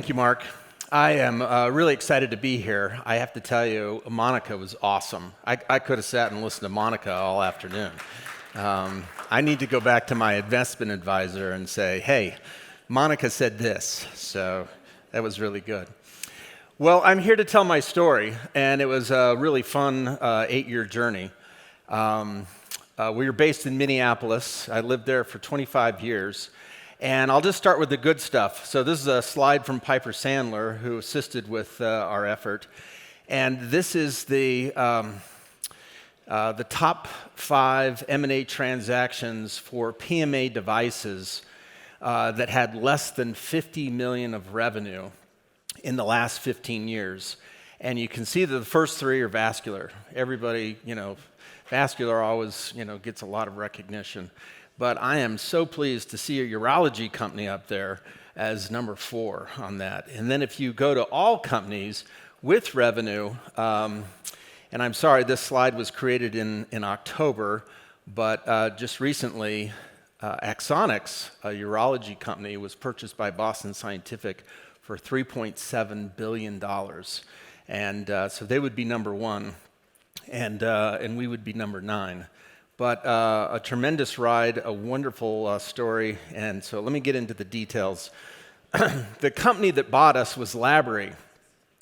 Thank you, Mark. I am really excited to be here. I have to tell you, Monica was awesome. I could have sat and listened to Monica all afternoon. I need to go back to my investment advisor and say, hey, Monica said this. So that was really good. Well, I'm here to tell my story, and it was a really fun 8-year journey. We were based in Minneapolis. I lived there for 25 years. And I'll just start with the good stuff. So this is a slide from Piper Sandler, who assisted with our effort. And this is the top 5 M&A transactions for PMA devices that had less than $50 million of revenue in the last 15 years. And you can see that the first 3 are vascular. Everybody, vascular always, gets a lot of recognition. But I am so pleased to see a urology company up there as number 4 on that. And then if you go to all companies with revenue, and I'm sorry, this slide was created in October, but just recently, Axonics, a urology company, was purchased by Boston Scientific for $3.7 billion. And so they would be number 1, and we would be number 9. But a tremendous ride, a wonderful story, and so let me get into the details. The company that bought us was Labry,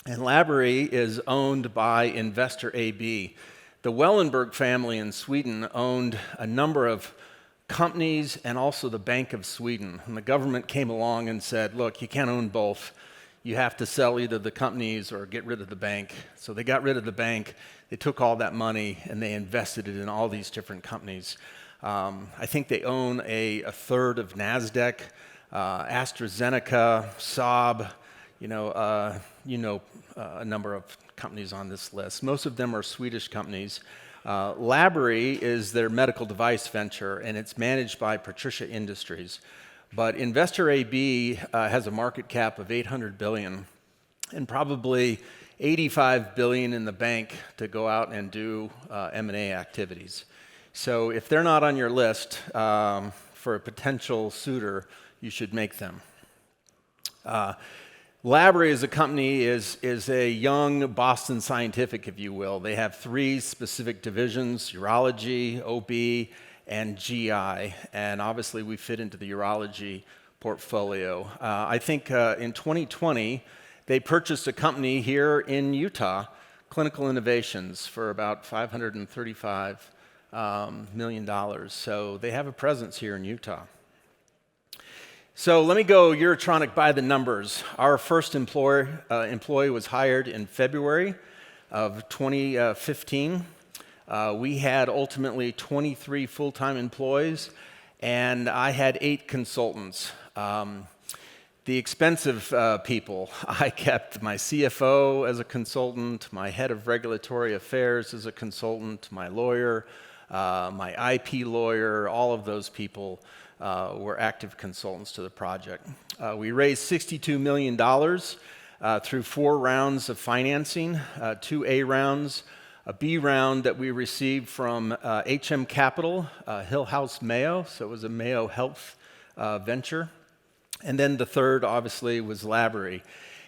and Labry is owned by Investor AB. The Wellenberg family in Sweden owned a number of companies and also the Bank of Sweden, and the government came along and said, look, you can't own both. You have to sell either the companies or get rid of the bank. So they got rid of the bank. They took all that money and they invested it in all these different companies. I think they own a third of NASDAQ, AstraZeneca, Saab, a number of companies on this list. Most of them are Swedish companies. Labry is their medical device venture, and it's managed by Patricia Industries. But Investor AB has a market cap of $800 billion and probably $85 billion in the bank to go out and do M&A activities. So if they're not on your list for a potential suitor, you should make them. Labry as a company is a young Boston Scientific, if you will. They have 3 specific divisions: urology, OB, and GI, and obviously we fit into the urology portfolio. I think in 2020, they purchased a company here in Utah, Clinical Innovations, for about $535 million. So they have a presence here in Utah. So let me go Urotronic by the numbers. Our first employee was hired in February of 2015. We had ultimately 23 full-time employees, and I had 8 consultants. The expensive people, I kept my CFO as a consultant, my head of regulatory affairs as a consultant, my lawyer, my IP lawyer, all of those people were active consultants to the project. We raised $62 million through 4 rounds of financing, 2 A rounds, a B round that we received from HM Capital, Hillhouse Mayo, so it was a Mayo Health venture. And then the third, obviously, was Labry.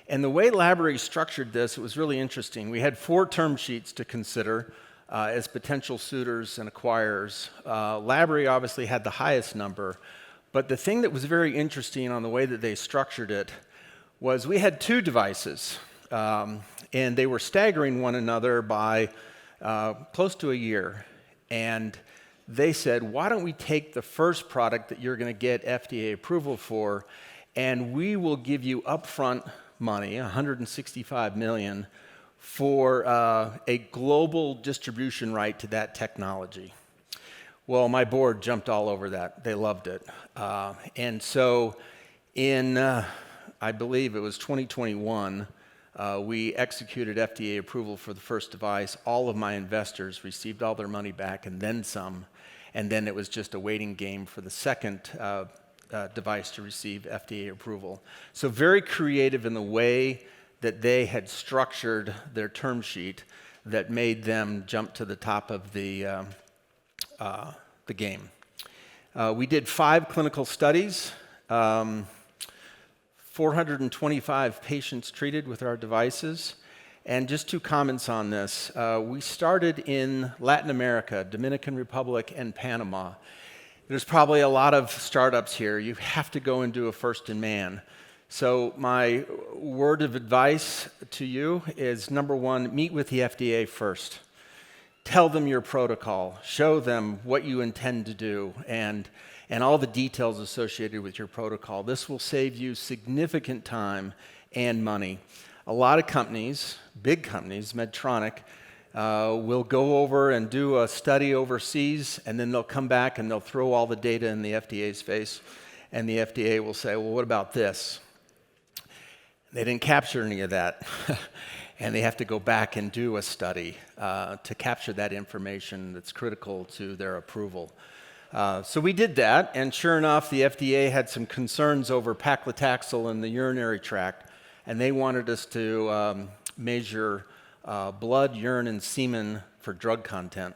And the way Labry structured this, it was really interesting. We had 4 term sheets to consider as potential suitors and acquirers. Labry obviously had the highest number, but the thing that was very interesting on the way that they structured it was we had 2 devices, and they were staggering one another by close to a year. And they said, why don't we take the first product that you're going to get FDA approval for, and we will give you upfront money, $165 million, for a global distribution right to that technology. Well, my board jumped all over that. They loved it. And so in, I believe it was 2021, we executed FDA approval for the first device. All of my investors received all their money back and then some. And then it was just a waiting game for the second device to receive FDA approval. So very creative in the way that they had structured their term sheet that made them jump to the top of the game. We did 5 clinical studies. 425 patients treated with our devices. And just 2 comments on this. We started in Latin America, Dominican Republic, and Panama. There's probably a lot of startups here. You have to go and do a first in man. So my word of advice to you is, number 1, meet with the FDA first. Tell them your protocol. Show them what you intend to do and all the details associated with your protocol. This will save you significant time and money. A lot of companies, big companies, Medtronic, will go over and do a study overseas, and then they'll come back and they'll throw all the data in the FDA's face, and the FDA will say, well, what about this? They didn't capture any of that, and they have to go back and do a study to capture that information that's critical to their approval. So we did that, and sure enough, the FDA had some concerns over paclitaxel in the urinary tract, and they wanted us to measure blood, urine, and semen for drug content.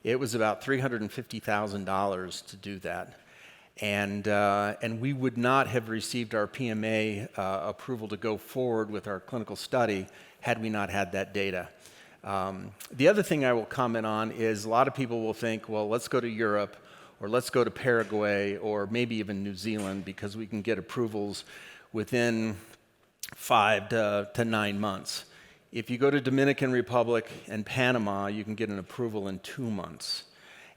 It was about $350,000 to do that. And we would not have received our PMA approval to go forward with our clinical study had we not had that data. The other thing I will comment on is a lot of people will think, well, let's go to Europe, or let's go to Paraguay, or maybe even New Zealand, because we can get approvals within 5 to 9 months. If you go to Dominican Republic and Panama, you can get an approval in 2 months,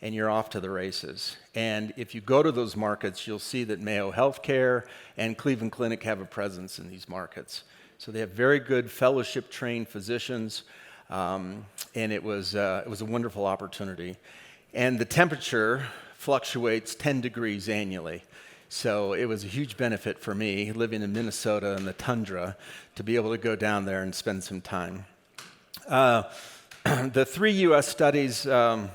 and you're off to the races. And if you go to those markets, you'll see that Mayo Healthcare and Cleveland Clinic have a presence in these markets. So they have very good fellowship-trained physicians, and it was a wonderful opportunity. And the temperature fluctuates 10 degrees annually. So it was a huge benefit for me, living in Minnesota in the tundra, to be able to go down there and spend some time. The 3 U.S. studies that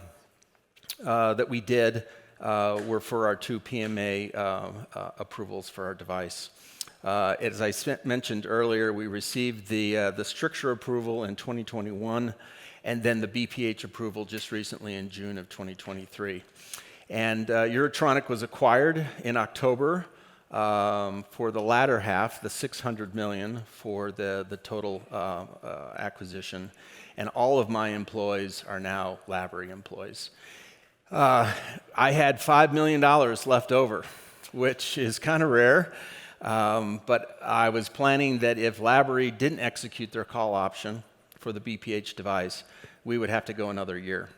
we did were for our 2 PMA approvals for our device. As I mentioned earlier, we received the stricture approval in 2021, and then the BPH approval just recently in June of 2023. And Urotronic was acquired in October for the latter half, the $600 million for the total acquisition. And all of my employees are now Labry employees. I had $5 million left over, which is kind of rare. But I was planning that if Labry didn't execute their call option for the BPH device, we would have to go another year.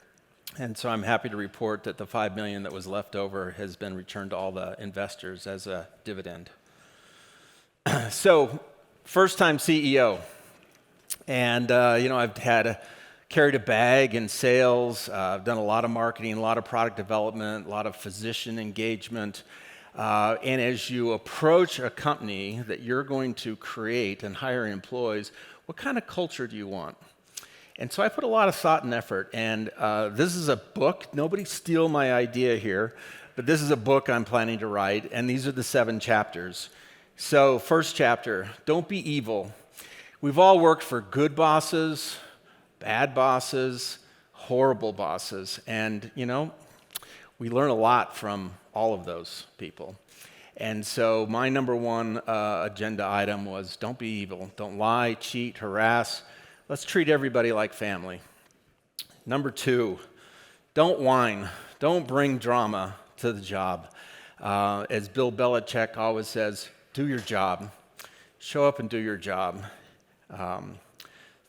And so I'm happy to report that the $5 million that was left over has been returned to all the investors as a dividend. So, first-time CEO. And, I've carried a bag in sales. I've done a lot of marketing, a lot of product development, a lot of physician engagement. And as you approach a company that you're going to create and hire employees, what kind of culture do you want? And so I put a lot of thought and effort, and this is a book. Nobody steal my idea here, but this is a book I'm planning to write, and these are the 7 chapters. So first chapter, don't be evil. We've all worked for good bosses, bad bosses, horrible bosses, and, we learn a lot from all of those people. And so my number 1 agenda item was don't be evil. Don't lie, cheat, harass. Let's treat everybody like family. Number 2, don't whine. Don't bring drama to the job. As Bill Belichick always says, do your job. Show up and do your job.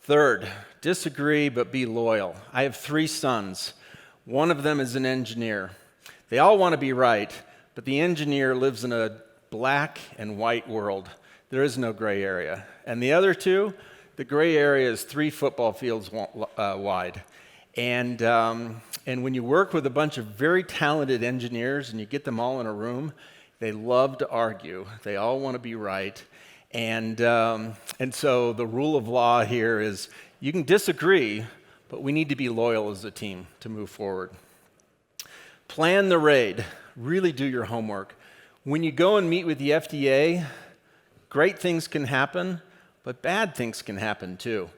Third, disagree but be loyal. I have 3 sons. One of them is an engineer. They all want to be right, but the engineer lives in a black and white world. There is no gray area. And the other 2, the gray area is 3 football fields wide. And when you work with a bunch of very talented engineers and you get them all in a room, they love to argue. They all want to be right. And so the rule of law here is you can disagree, but we need to be loyal as a team to move forward. Plan the raid. Really do your homework. When you go and meet with the FDA, great things can happen, but bad things can happen too.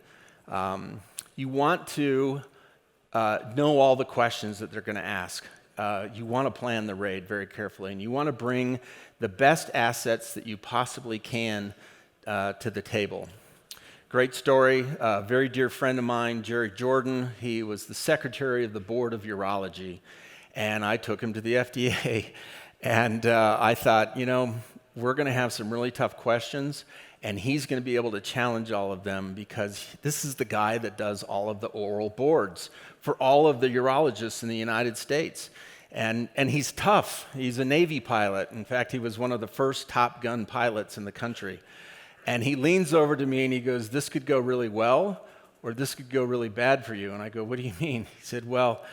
You want to know all the questions that they're going to ask. you want to plan the raid very carefully, and you want to bring the best assets that you possibly can to the table. Great story. A very dear friend of mine, Jerry Jordan, he was the secretary of the board of urology, and I took him to the FDA. And I thought, we're going to have some really tough questions, and he's going to be able to challenge all of them because this is the guy that does all of the oral boards for all of the urologists in the United States. And he's tough. He's a Navy pilot. In fact, he was one of the first Top Gun pilots in the country. And he leans over to me and he goes, "This could go really well, or this could go really bad for you." And I go, "What do you mean?" He said, "Well,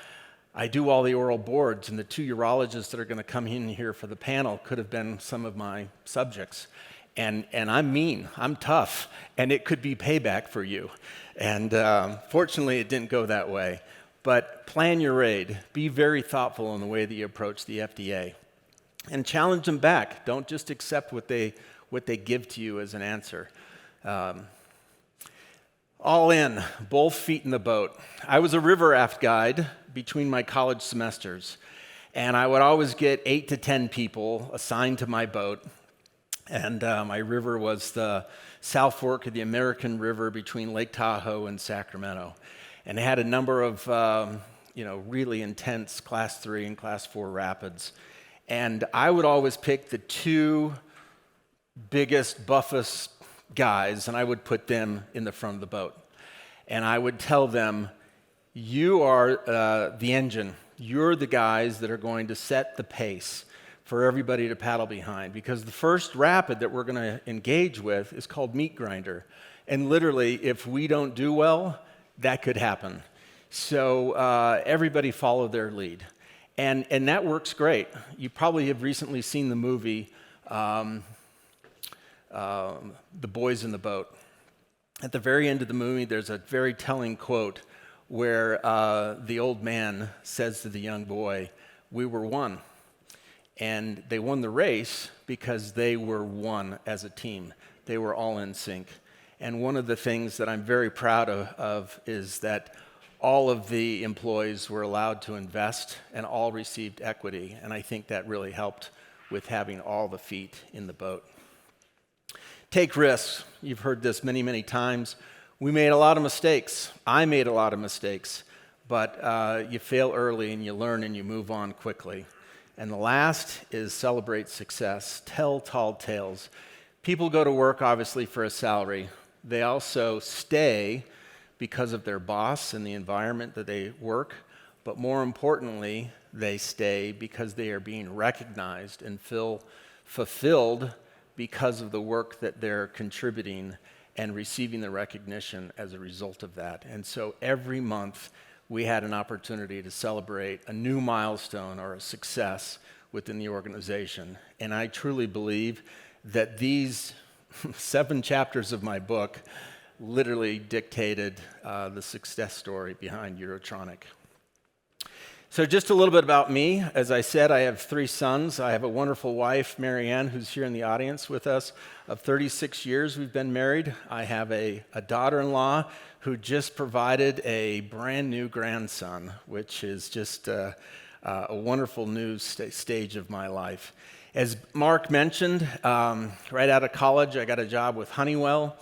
I do all the oral boards, and the two urologists that are going to come in here for the panel could have been some of my subjects. And I'm mean, I'm tough, and it could be payback for you." And fortunately, it didn't go that way. But plan your raid. Be very thoughtful in the way that you approach the FDA. And challenge them back. Don't just accept what they give to you as an answer. All in, both feet in the boat. I was a river raft guide between my college semesters, and I would always get 8 to 10 people assigned to my boat. And my river was the South Fork of the American River between Lake Tahoe and Sacramento. And it had a number of really intense Class 3 and Class 4 rapids. And I would always pick the two biggest, buffest guys, and I would put them in the front of the boat. And I would tell them, "You are the engine. You're the guys that are going to set the pace for everybody to paddle behind." Because the first rapid that we're going to engage with is called Meat Grinder. And literally, if we don't do well, that could happen. So everybody follow their lead. And that works great. You probably have recently seen the movie The Boys in the Boat. At the very end of the movie, there's a very telling quote where the old man says to the young boy, "We were one." And they won the race because they were one as a team. They were all in sync. And one of the things that I'm very proud of is that all of the employees were allowed to invest and all received equity. And I think that really helped with having all the feet in the boat. Take risks. You've heard this many, many times. We made a lot of mistakes. I made a lot of mistakes. But you fail early and you learn and you move on quickly. And the last is celebrate success. Tell tall tales. People go to work, obviously, for a salary. They also stay because of their boss and the environment that they work. But more importantly, they stay because they are being recognized and feel fulfilled because of the work that they're contributing and receiving the recognition as a result of that. And so every month, we had an opportunity to celebrate a new milestone or a success within the organization. And I truly believe that these 7 chapters of my book literally dictated the success story behind Urotronic. So just a little bit about me. As I said, I have 3 sons. I have a wonderful wife, Marianne, who's here in the audience with us. Of 36 years we've been married. I have a daughter-in-law who just provided a brand new grandson, which is just a wonderful new stage of my life. As Mark mentioned, right out of college, I got a job with Honeywell.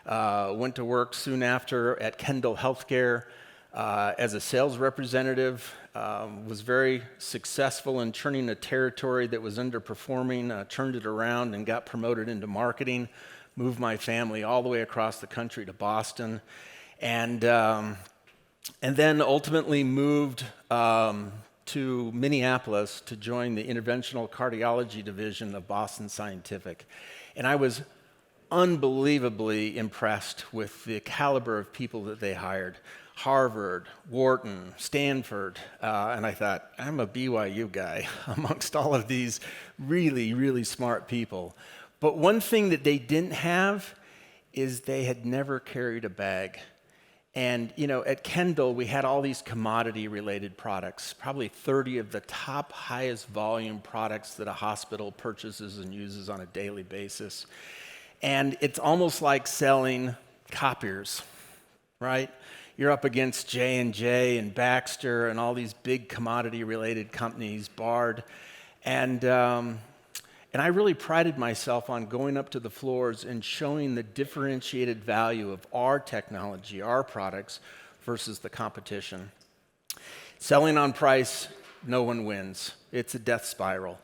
Went to work soon after at Kendall Healthcare as a sales representative. Was very successful in turning a territory that was underperforming, turned it around and got promoted into marketing, moved my family all the way across the country to Boston, and then ultimately moved to Minneapolis to join the interventional cardiology division of Boston Scientific. And I was unbelievably impressed with the caliber of people that they hired. Harvard, Wharton, Stanford, and I thought, I'm a BYU guy amongst all of these really, really smart people. But one thing that they didn't have is they had never carried a bag. And, at Kendall, we had all these commodity-related products, probably 30 of the top highest volume products that a hospital purchases and uses on a daily basis. And it's almost like selling copiers, right? you're up against J&J and Baxter and all these big commodity-related companies, Bard. And I really prided myself on going up to the floors and showing the differentiated value of our technology, our products, versus the competition. Selling on price, no one wins. It's a death spiral.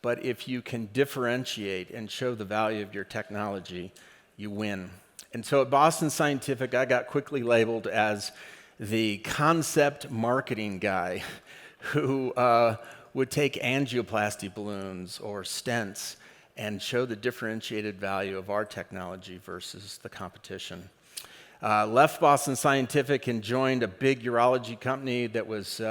But if you can differentiate and show the value of your technology, you win. And so at Boston Scientific, I got quickly labeled as the concept marketing guy who would take angioplasty balloons or stents and show the differentiated value of our technology versus the competition. Left Boston Scientific and joined a big urology company that was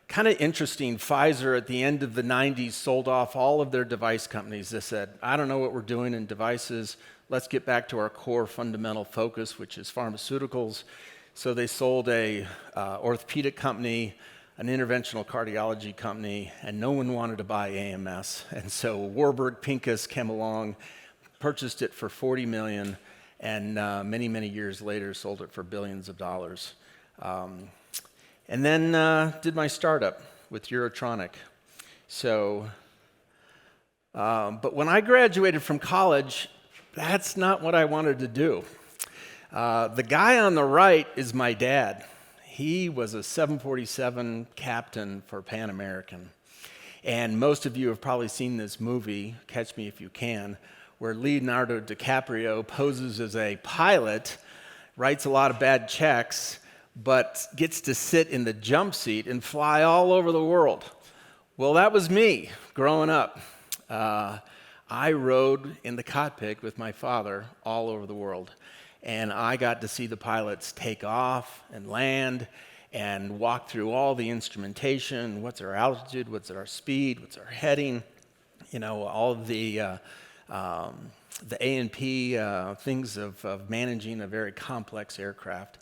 kind of interesting. Pfizer, at the end of the 90s, sold off all of their device companies. They said, I don't know what we're doing in devices. Let's get back to our core fundamental focus, which is pharmaceuticals. So they sold a orthopedic company, an interventional cardiology company, and no one wanted to buy AMS. And so Warburg Pincus came along, purchased it for $40 million, and many, many years later sold it for billions of dollars. And then did my startup with Urotronic. So, but when I graduated from college, that's not what I wanted to do. The guy on the right is my dad. He was a 747 captain for Pan American. And most of you have probably seen this movie, Catch Me If You Can, where Leonardo DiCaprio poses as a pilot, writes a lot of bad checks, but gets to sit in the jump seat and fly all over the world. Well, that was me growing up. I rode in the cockpit with my father all over the world. And I got to see the pilots take off and land and walk through all the instrumentation. What's our altitude? What's our speed? What's our heading? You know, all of the A&P things of managing a very complex aircraft.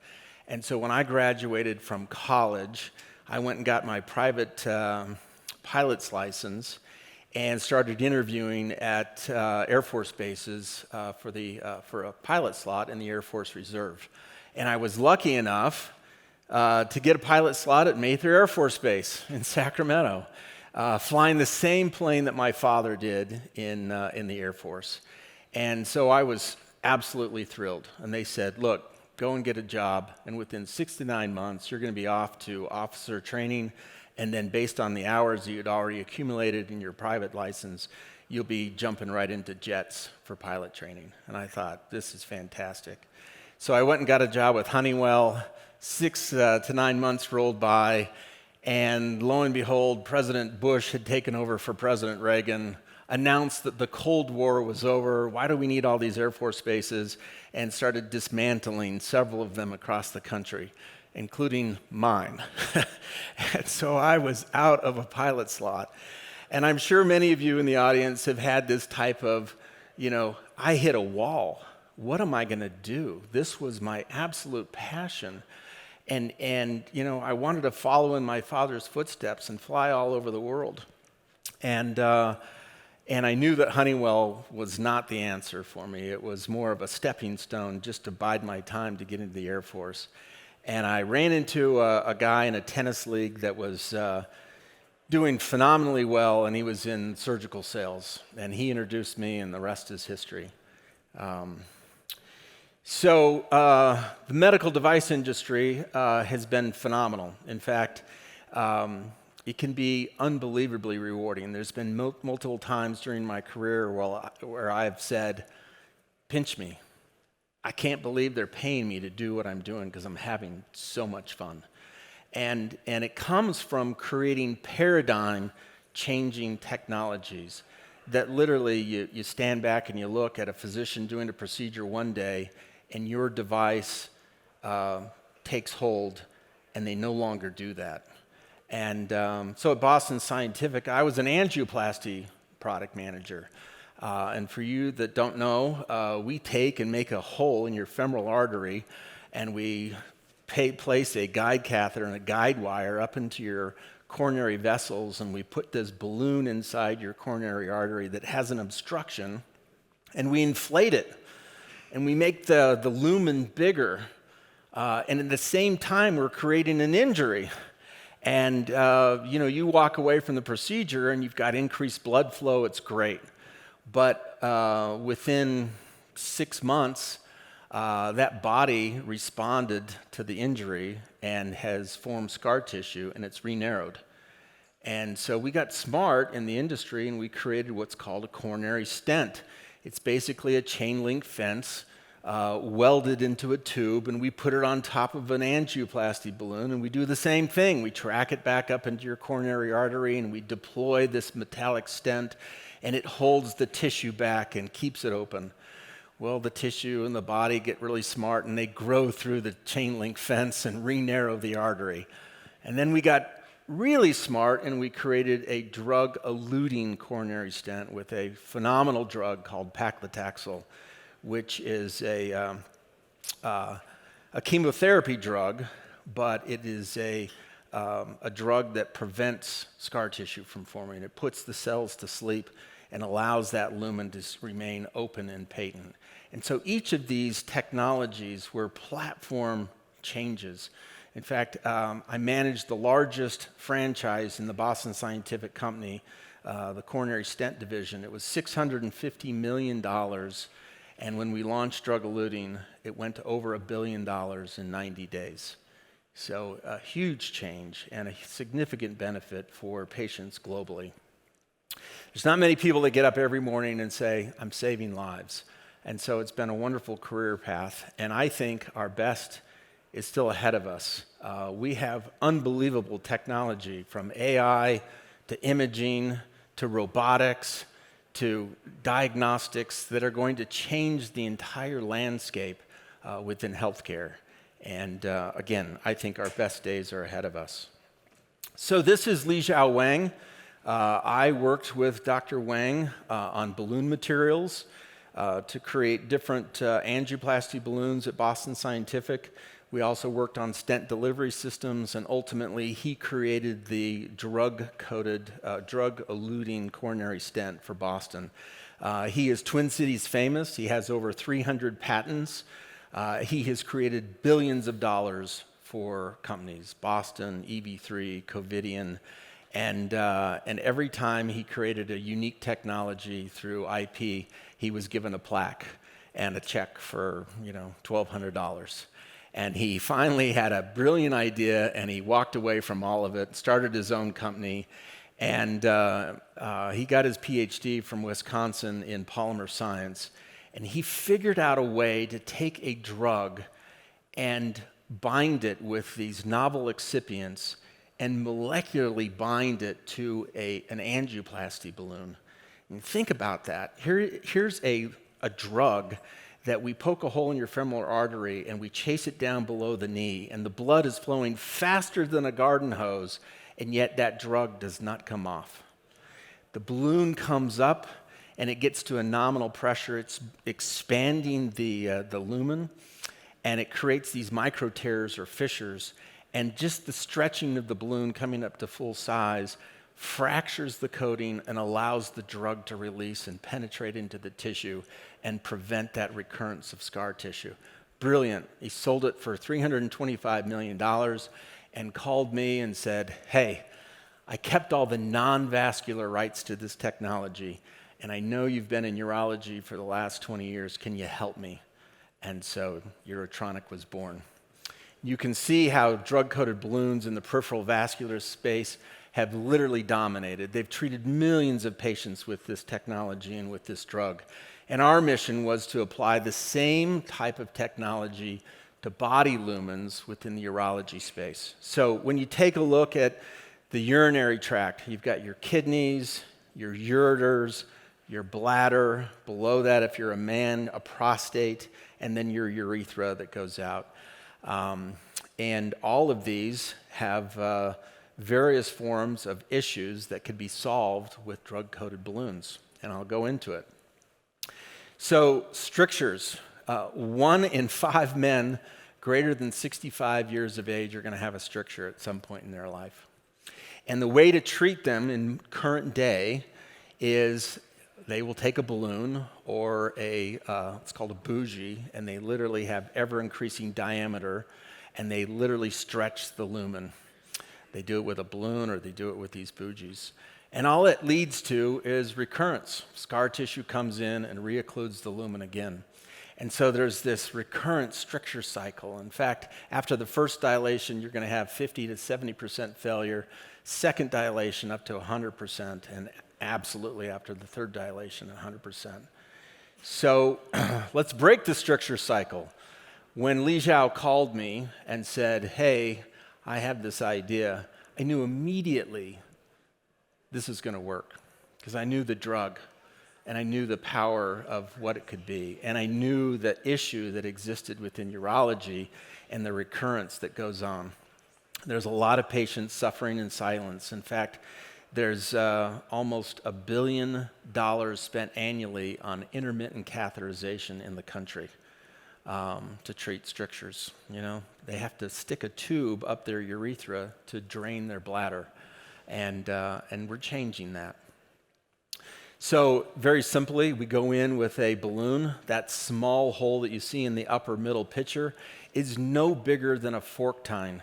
And so when I graduated from college, I went and got my private pilot's license and started interviewing at Air Force bases for a pilot slot in the Air Force Reserve. And I was lucky enough to get a pilot slot at Mather Air Force Base in Sacramento, flying the same plane that my father did in the Air Force. And so I was absolutely thrilled. And they said, look, go and get a job, and within 6 to 9 months, you're going to be off to officer training, and then based on the hours that you'd already accumulated in your private license, you'll be jumping right into jets for pilot training. And I thought, this is fantastic. So I went and got a job with Honeywell. 6 to 9 months rolled by, and lo and behold, President Bush had taken over for President Reagan, announced that the Cold War was over, why do we need all these Air Force bases, and started dismantling several of them across the country, including mine. And so I was out of a pilot slot. And I'm sure many of you in the audience have had this type of, I hit a wall. What am I going to do? This was my absolute passion. And I wanted to follow in my father's footsteps and fly all over the world. And I knew that Honeywell was not the answer for me. It was more of a stepping stone just to bide my time to get into the Air Force. And I ran into a guy in a tennis league that was doing phenomenally well, and he was in surgical sales. And he introduced me, and the rest is history. So the medical device industry has been phenomenal. In fact, it can be unbelievably rewarding. There's been multiple times during my career where I've said, pinch me. I can't believe they're paying me to do what I'm doing because I'm having so much fun. And it comes from creating paradigm-changing technologies that literally you stand back and you look at a physician doing a procedure one day and your device takes hold and they no longer do that. And so at Boston Scientific, I was an angioplasty product manager. And for you that don't know, we take and make a hole in your femoral artery, and we place a guide catheter and a guide wire up into your coronary vessels, and we put this balloon inside your coronary artery that has an obstruction, and we inflate it, and we make the lumen bigger And at the same time, we're creating an injury. And you walk away from the procedure and you've got increased blood flow, it's great. But within 6 months, that body responded to the injury and has formed scar tissue, and it's re-narrowed. And so we got smart in the industry, and we created what's called a coronary stent. It's basically a chain link fence welded into a tube, and we put it on top of an angioplasty balloon, and we do the same thing. We track it back up into your coronary artery, and we deploy this metallic stent, and it holds the tissue back and keeps it open. Well, the tissue and the body get really smart, and they grow through the chain link fence and re-narrow the artery. And then we got really smart, and we created a drug-eluting coronary stent with a phenomenal drug called paclitaxel, which is a chemotherapy drug, but it is a drug that prevents scar tissue from forming. It puts the cells to sleep and allows that lumen to remain open and patent. And so each of these technologies were platform changes. In fact, I managed the largest franchise in the Boston Scientific company, the coronary stent division. It was $650 million, and when we launched drug-eluting, it went to over $1 billion in 90 days. So a huge change and a significant benefit for patients globally. There's not many people that get up every morning and say, I'm saving lives. And so it's been a wonderful career path, and I think our best is still ahead of us. We have unbelievable technology, from AI to imaging to robotics to diagnostics, that are going to change the entire landscape within healthcare. And again, I think our best days are ahead of us. So this is Li Xiao Wang. I worked with Dr. Wang on balloon materials to create different angioplasty balloons at Boston Scientific. We also worked on stent delivery systems, and ultimately he created the drug-coated, drug-eluting coronary stent for Boston. He is Twin Cities famous. He has over 300 patents. He has created billions of dollars for companies, Boston, EV3, Covidien, and every time he created a unique technology through IP, he was given a plaque and a check for $1,200. And he finally had a brilliant idea, and he walked away from all of it, started his own company, and he got his PhD from Wisconsin in polymer science. And he figured out a way to take a drug and bind it with these novel excipients and molecularly bind it to an angioplasty balloon. And think about that. Here's a drug that we poke a hole in your femoral artery and we chase it down below the knee, and the blood is flowing faster than a garden hose, and yet that drug does not come off. The balloon comes up and it gets to a nominal pressure. It's expanding the lumen, and it creates these micro tears or fissures, and just the stretching of the balloon coming up to full size fractures the coating and allows the drug to release and penetrate into the tissue and prevent that recurrence of scar tissue. Brilliant. He sold it for $325 million and called me and said, hey, I kept all the non-vascular rights to this technology, and I know you've been in urology for the last 20 years. Can you help me? And so Urotronic was born. You can see how drug-coated balloons in the peripheral vascular space have literally dominated. They've treated millions of patients with this technology and with this drug. And our mission was to apply the same type of technology to body lumens within the urology space. So when you take a look at the urinary tract, you've got your kidneys, your ureters, your bladder, below that, if you're a man, a prostate, and then your urethra that goes out. And all of these have various forms of issues that could be solved with drug-coated balloons, and I'll go into it. So strictures, 1 in 5 men greater than 65 years of age are going to have a stricture at some point in their life. And the way to treat them in current day is they will take a balloon or it's called a bougie, and they literally have ever-increasing diameter, and they literally stretch the lumen. They do it with a balloon or they do it with these bougies. And all it leads to is recurrence. Scar tissue comes in and reoccludes the lumen again. And so there's this recurrent stricture cycle. In fact, after the first dilation, you're going to have 50 to 70% failure, second dilation up to 100%, and absolutely after the third dilation, 100%. So let's break the stricture cycle. When Li Zhao called me and said, hey, I have this idea, I knew immediately this is going to work because I knew the drug and I knew the power of what it could be. And I knew the issue that existed within urology and the recurrence that goes on. There's a lot of patients suffering in silence. In fact, there's almost $1 billion spent annually on intermittent catheterization in the country to treat strictures. You know, they have to stick a tube up their urethra to drain their bladder, and we're changing that. So very simply, we go in with a balloon. That small hole that you see in the upper middle picture is no bigger than a fork tine.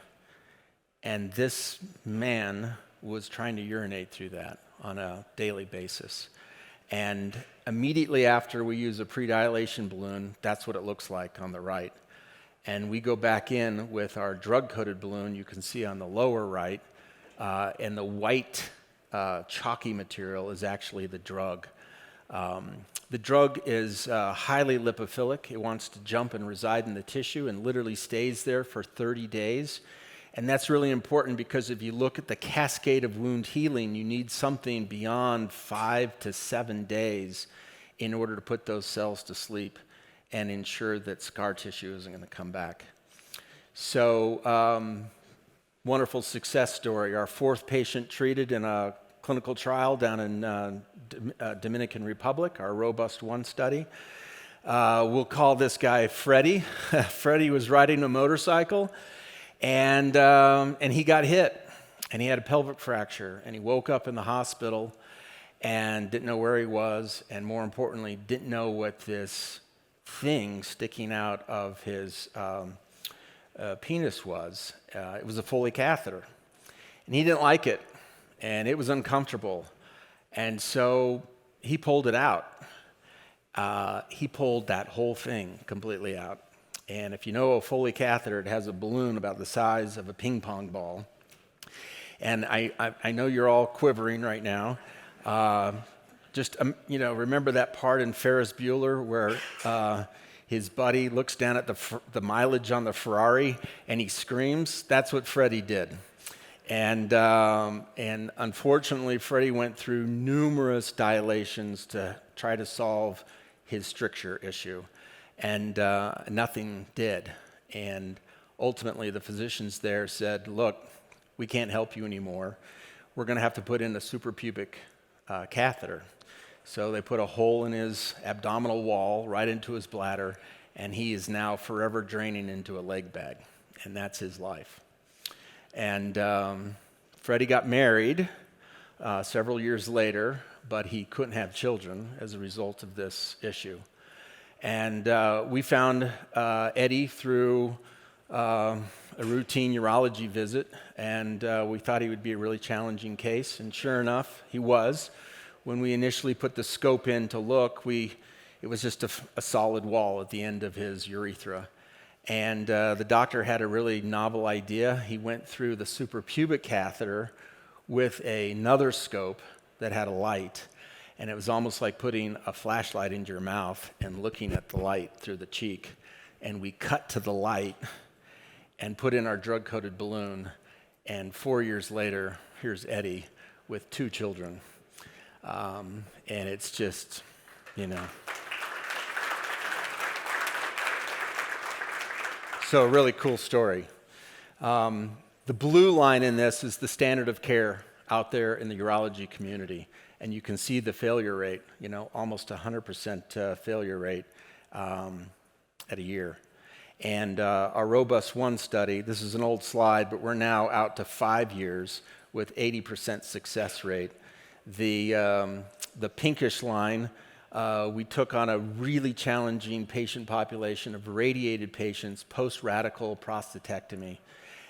And this man was trying to urinate through that on a daily basis. And immediately after we use a predilation balloon, that's what it looks like on the right. And we go back in with our drug-coated balloon, you can see on the lower right, and the white chalky material is actually the drug. The drug is highly lipophilic. It wants to jump and reside in the tissue and literally stays there for 30 days. And that's really important because if you look at the cascade of wound healing, you need something beyond 5 to 7 days in order to put those cells to sleep and ensure that scar tissue isn't going to come back. So, wonderful success story. Our fourth patient treated in a clinical trial down in Dominican Republic, our Robust 1 study. We'll call this guy Freddie. Freddie was riding a motorcycle, and he got hit, and he had a pelvic fracture, and he woke up in the hospital and didn't know where he was, and more importantly, didn't know what this thing sticking out of his penis was. It was a Foley catheter, and he didn't like it, and it was uncomfortable, and so he pulled it out. He pulled that whole thing completely out. And if you know a Foley catheter, it has a balloon about the size of a ping pong ball. And I know you're all quivering right now. Remember that part in Ferris Bueller where his buddy looks down at the mileage on the Ferrari and he screams? That's what Freddie did. And unfortunately, Freddie went through numerous dilations to try to solve his stricture issue. And nothing did. And ultimately, the physicians there said, look, we can't help you anymore. We're going to have to put in a suprapubic catheter. So they put a hole in his abdominal wall right into his bladder, and he is now forever draining into a leg bag. And that's his life. And Freddie got married several years later, but he couldn't have children as a result of this issue. And we found Eddie through a routine urology visit, and we thought he would be a really challenging case, and sure enough, he was. When we initially put the scope in to look, it was just a solid wall at the end of his urethra. And the doctor had a really novel idea. He went through the suprapubic catheter with another scope that had a light. And it was almost like putting a flashlight into your mouth and looking at the light through the cheek. And we cut to the light and put in our drug-coated balloon. And 4 years later, here's Eddie with 2 children. And it's just, So a really cool story. The blue line in this is the standard of care out there in the urology community. And you can see the failure rate, almost 100% failure rate at a year. And our Robust 1 study, this is an old slide, but we're now out to 5 years with 80% success rate. The pinkish line, we took on a really challenging patient population of radiated patients post-radical prostatectomy,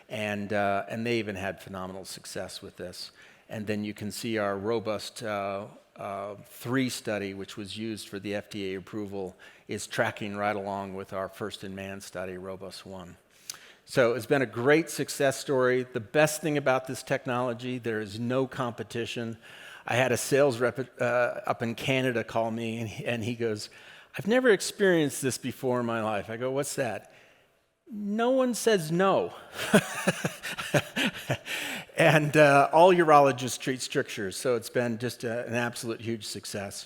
and they even had phenomenal success with this. And then you can see our robust 3 study, which was used for the FDA approval, is tracking right along with our first-in-man study, Robust 1. So it's been a great success story. The best thing about this technology, there is no competition. I had a sales rep up in Canada call me, and he goes, "I've never experienced this before in my life." I go, "What's that?" "No one says no." And all urologists treat strictures, so it's been just an absolute huge success.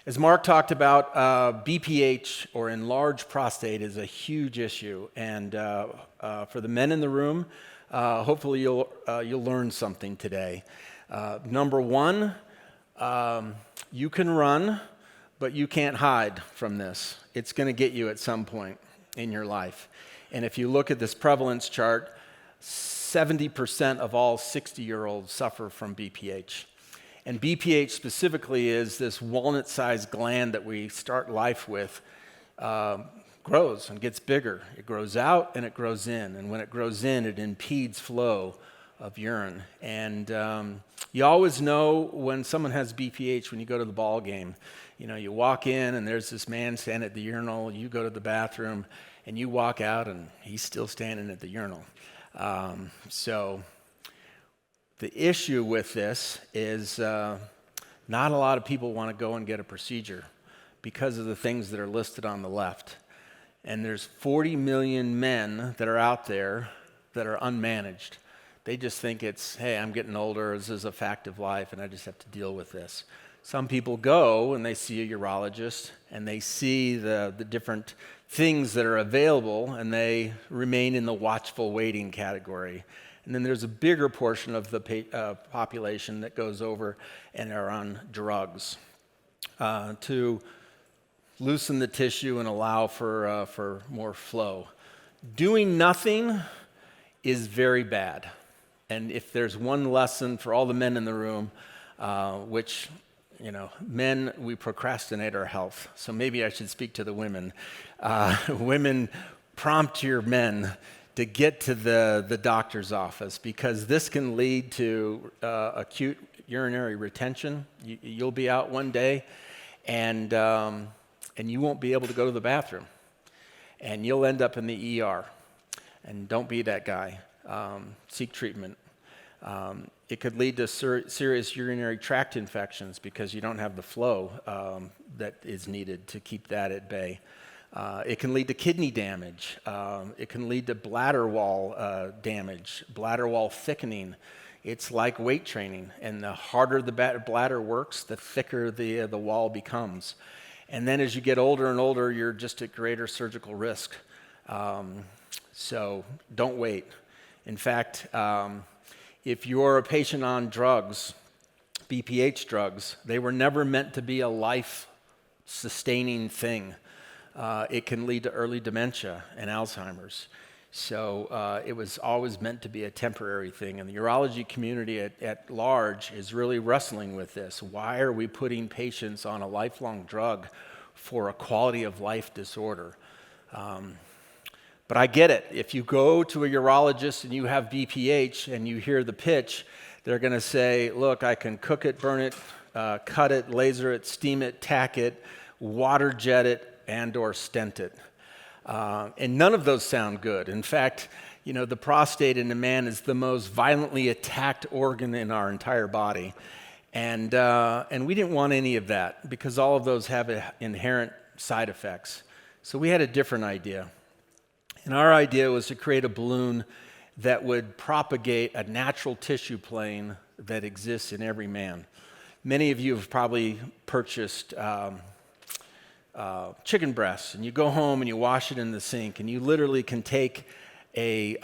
As Mark talked about, BPH, or enlarged prostate, is a huge issue. And for the men in the room, hopefully you'll learn something today. Number one, you can run, but you can't hide from this. It's going to get you at some point in your life. And if you look at this prevalence chart, 70% of all 60-year-olds suffer from BPH. And BPH specifically is this walnut-sized gland that we start life with, grows and gets bigger. It grows out and it grows in. And when it grows in, it impedes flow of urine. And you always know when someone has BPH when you go to the ball game. You know, you walk in and there's this man standing at the urinal. You go to the bathroom and you walk out and he's still standing at the urinal. So the issue with this is not a lot of people want to go and get a procedure because of the things that are listed on the left. And there's 40 million men that are out there that are unmanaged. They just think it's, hey, I'm getting older, this is a fact of life, and I just have to deal with this. Some people go and they see a urologist and they see the different things that are available, and they remain in the watchful waiting category. And then there's a bigger portion of the population that goes over and are on drugs to loosen the tissue and allow for more flow. Doing nothing is very bad. And if there's one lesson for all the men in the room, which, you know, men, we procrastinate our health. So maybe I should speak to the women. Women, prompt your men to get to the doctor's office, because this can lead to acute urinary retention. You'll be out one day, and you won't be able to go to the bathroom, and you'll end up in the ER. And don't be that guy. Seek treatment. It could lead to serious urinary tract infections because you don't have the flow that is needed to keep that at bay. It can lead to kidney damage. It can lead to bladder wall damage, bladder wall thickening. It's like weight training, and the harder the bladder works, the thicker the wall becomes. And then as you get older and older, you're just at greater surgical risk. So don't wait. In fact, if you're a patient on drugs, BPH drugs, they were never meant to be a life-sustaining thing. It can lead to early dementia and Alzheimer's. So it was always meant to be a temporary thing. And the urology community at large is really wrestling with this. Why are we putting patients on a lifelong drug for a quality of life disorder? But I get it. If you go to a urologist and you have BPH and you hear the pitch, they're going to say, look, I can cook it, burn it, cut it, laser it, steam it, tack it, water jet it, and or stent it. And none of those sound good. In fact, you know, the prostate in a man is the most violently attacked organ in our entire body. And we didn't want any of that because all of those have inherent side effects. So we had a different idea. And our idea was to create a balloon that would propagate a natural tissue plane that exists in every man. Many of you have probably purchased chicken breasts, and you go home and you wash it in the sink, and you literally can take a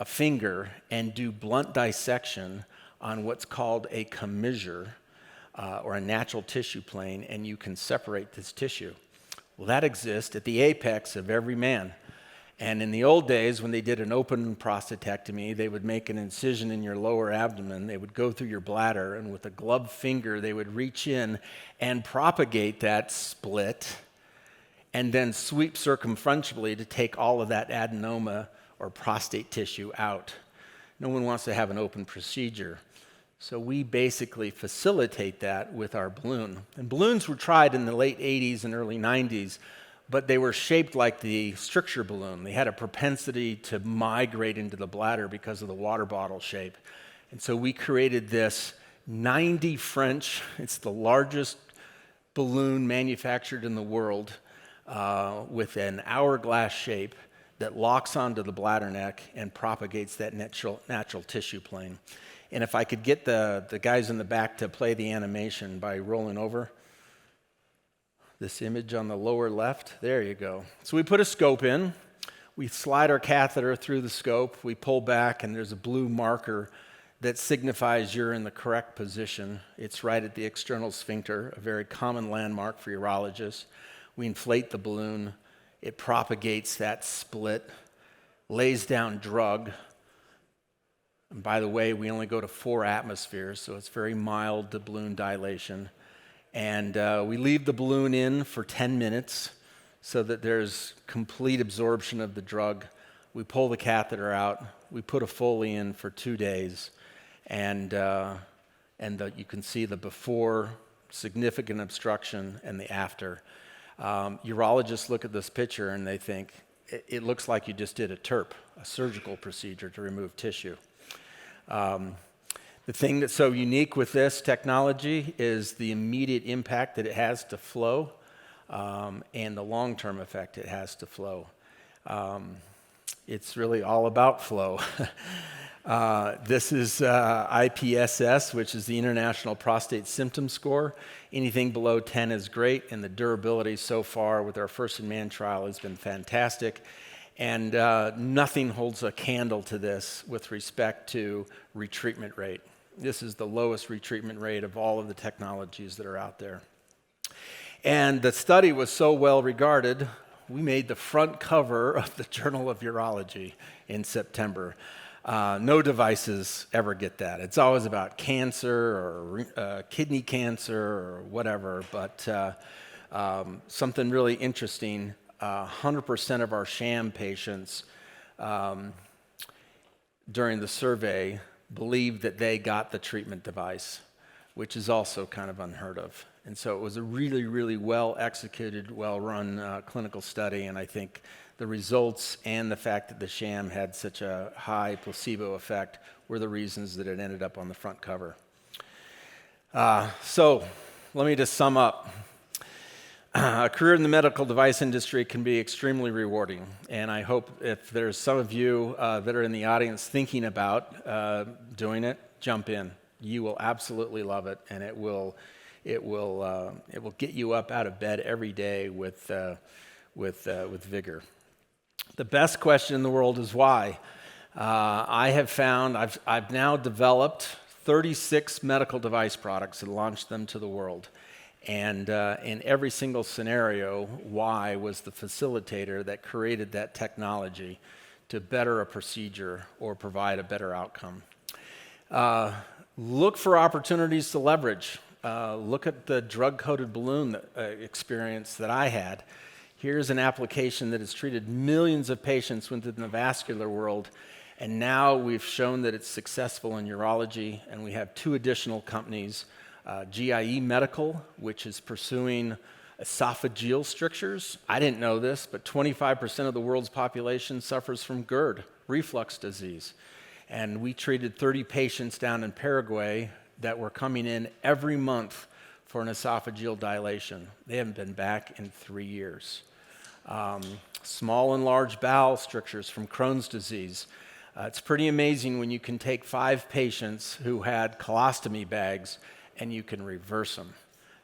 finger and do blunt dissection on what's called a commissure, or a natural tissue plane, and you can separate this tissue. Well, that exists at the apex of every man. And in the old days, when they did an open prostatectomy, they would make an incision in your lower abdomen. They would go through your bladder, and with a gloved finger, they would reach in and propagate that split and then sweep circumferentially to take all of that adenoma or prostate tissue out. No one wants to have an open procedure. So we basically facilitate that with our balloon. And balloons were tried in the late 80s and early 90s, but they were shaped like the stricture balloon. They had a propensity to migrate into the bladder because of the water bottle shape. And so we created this 90 French, it's the largest balloon manufactured in the world, with an hourglass shape that locks onto the bladder neck and propagates that natural tissue plane. And if I could get the guys in the back to play the animation by rolling over. This image on the lower left, there you go. So we put a scope in, we slide our catheter through the scope, we pull back, and there's a blue marker that signifies you're in the correct position. It's right at the external sphincter, a very common landmark for urologists. We inflate the balloon, it propagates that split, lays down drug. And by the way, we only go to 4 atmospheres, so it's very mild to balloon dilation. And we leave the balloon in for 10 minutes so that there's complete absorption of the drug. We pull the catheter out. We put a Foley in for 2 days. And you can see the before, significant obstruction, and the after. Urologists look at this picture and they think, it looks like you just did a TURP, a surgical procedure to remove tissue. The thing that's so unique with this technology is the immediate impact that it has to flow, and the long-term effect it has to flow. It's really all about flow. This is IPSS, which is the International Prostate Symptom Score. Anything below 10 is great, and the durability so far with our first-in-man trial has been fantastic. And nothing holds a candle to this with respect to retreatment rate. This is the lowest retreatment rate of all of the technologies that are out there. And the study was so well regarded, we made the front cover of the Journal of Urology in September. No devices ever get that. It's always about cancer or kidney cancer or whatever, but something really interesting, 100% of our sham patients during the survey believed that they got the treatment device, which is also kind of unheard of. And so it was a really, really well-executed, well-run clinical study, and I think the results and the fact that the sham had such a high placebo effect were the reasons that it ended up on the front cover. So let me just sum up. A career in the medical device industry can be extremely rewarding, and I hope if there's some of you that are in the audience thinking about doing it, jump in. You will absolutely love it, and it will get you up out of bed every day with vigor. The best question in the world is why. I have found I've now developed 36 medical device products and launched them to the world. And in every single scenario, why was the facilitator that created that technology to better a procedure or provide a better outcome. Look for opportunities to leverage. Look at the drug-coated balloon experience that I had. Here's an application that has treated millions of patients within the vascular world, and now we've shown that it's successful in urology, and we have 2 additional companies, GIE Medical, which is pursuing esophageal strictures. I didn't know this, but 25% of the world's population suffers from GERD, reflux disease. And we treated 30 patients down in Paraguay that were coming in every month for an esophageal dilation. They haven't been back in 3 years. Small and large bowel strictures from Crohn's disease. It's pretty amazing when you can take 5 patients who had colostomy bags and you can reverse them.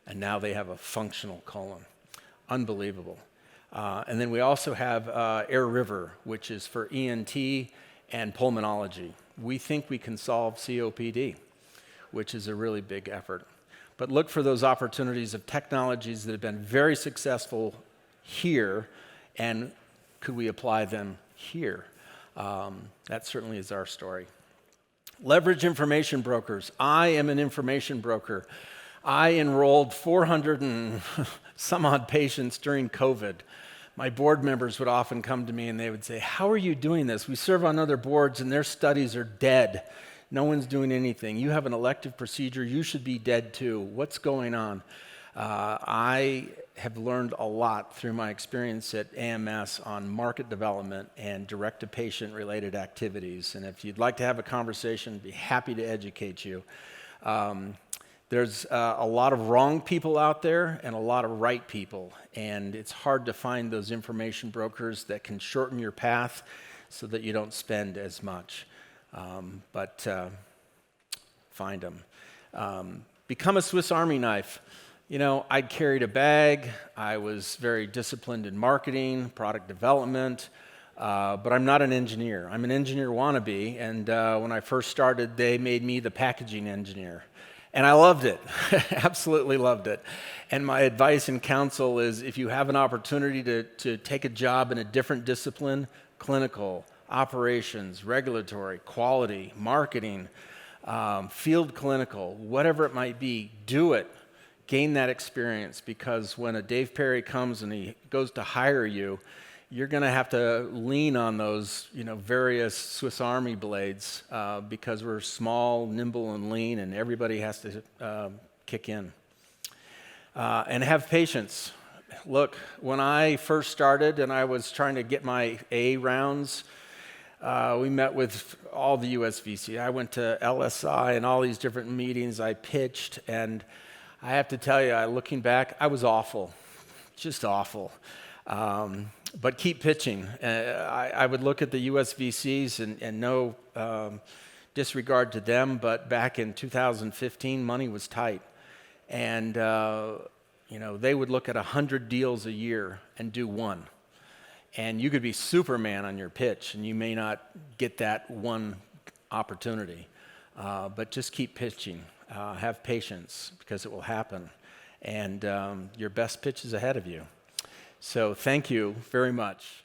And now they have a functional colon. Unbelievable. And then we also have Air River, which is for ENT and pulmonology. We think we can solve COPD, which is a really big effort. But look for those opportunities of technologies that have been very successful here, and could we apply them here. That certainly is our story. Leverage information brokers. I am an information broker. I enrolled 400 and some odd patients during COVID. My board members would often come to me and they would say, "How are you doing this? We serve on other boards and their studies are dead. No one's doing anything. You have an elective procedure. You should be dead too. What's going on?" I have learned a lot through my experience at AMS on market development and direct-to-patient related activities. And if you'd like to have a conversation, I'd be happy to educate you. There's a lot of wrong people out there and a lot of right people, and it's hard to find those information brokers that can shorten your path so that you don't spend as much. But find them. Become a Swiss Army knife. You know, I carried a bag. I was very disciplined in marketing, product development, but I'm not an engineer. I'm an engineer wannabe, and when I first started, they made me the packaging engineer. And I loved it, absolutely loved it. And my advice and counsel is if you have an opportunity to take a job in a different discipline, clinical, operations, regulatory, quality, marketing, field clinical, whatever it might be, do it. Gain that experience, because when a Dave Perry comes and he goes to hire you, you're going to have to lean on those, various Swiss Army blades because we're small, nimble, and lean, and everybody has to kick in. And have patience. Look, when I first started and I was trying to get my A rounds, we met with all the USVC. I went to LSI and all these different meetings. I pitched, and I have to tell you, looking back, I was awful, just awful. But keep pitching. I would look at the USVCs and no disregard to them, but back in 2015, money was tight. And, they would look at 100 deals a year and do one. And you could be Superman on your pitch, and you may not get that one opportunity. But just keep pitching. Have patience, because it will happen. And your best pitch is ahead of you. So thank you very much.